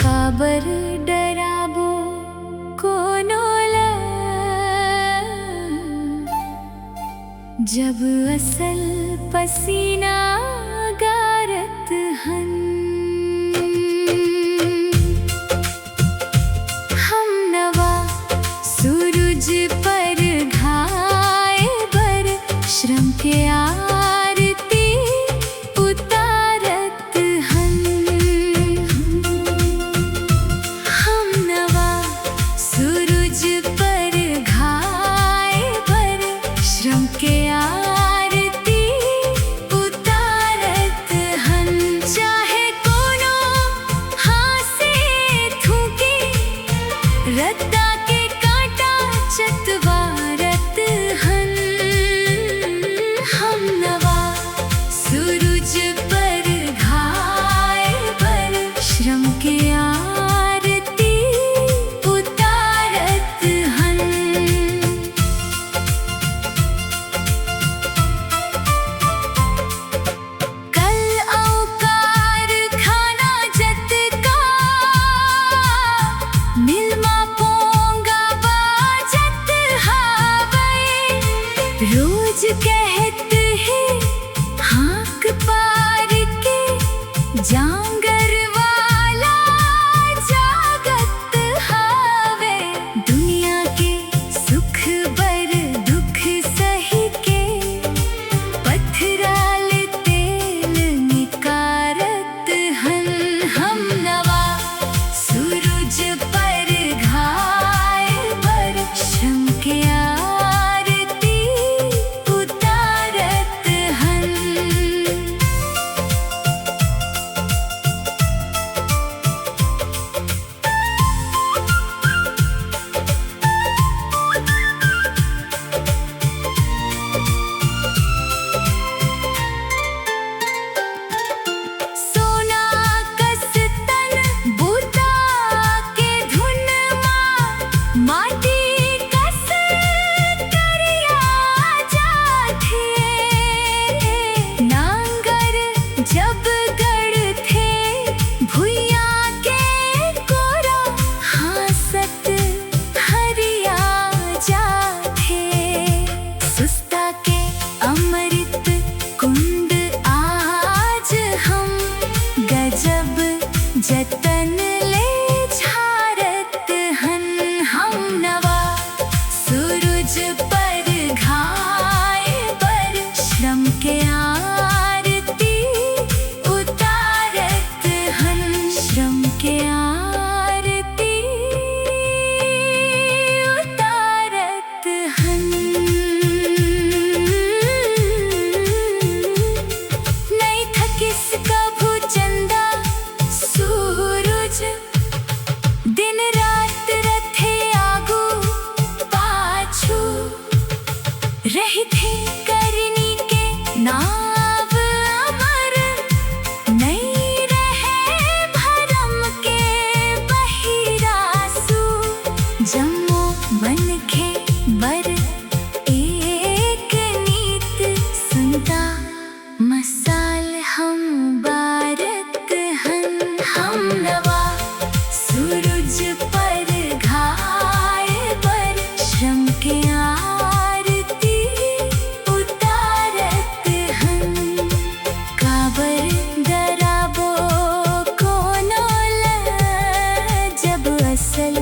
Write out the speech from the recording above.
काबर डराबो कोनोला जब असल पसीना गारत हन। हम नवा सूरज पर घाए बर श्रम के आरती उतारत हन। हम नवा सूरज पर घाए बर श्रम के आरती उतारत हन। चाहे कोनो हासे थूके रत्ता के कांटा चतवारत हन। हम नवा सूरज पर घाए बर श्रम के आरती उतारत हन। कल औकार खाना जत का मिलमा पोंगा बाजत हावे। रोज कहत है हाँक पार के जांगर वाला जागत हावे। दुनिया के सुख बर दुख सही के पथराल तेल निकारत हन। हम नवा सूरज पर घाए बर श्रम के आरती उतारत हन। सोना कस तन बूता के धुन माटी कस करिया जाथे। नांगर जब गढ़ थे भुइया के कोरा हासत हरिया जाथे। सुस्ता के अमृत कुंड आज हम गजब जतन ले झारत हन। हम नवा सूरज पर घाए बर श्रम के आरती उतारत हन। श्रम के आरती उतारत हन। नहीं था किसका भूचंदा सूरज दिन रात रथे आगू पाछू। रही थी करनी के नाव अमर नहीं रहे भरम के बहिरासु। जम्मो मन के बर एक नीत सुनता मसाल हम बारत हन। हम नवा सूरज पर घाए बर श्रम के आरती उतारत हन। काबर डराबो कोनोला जब असल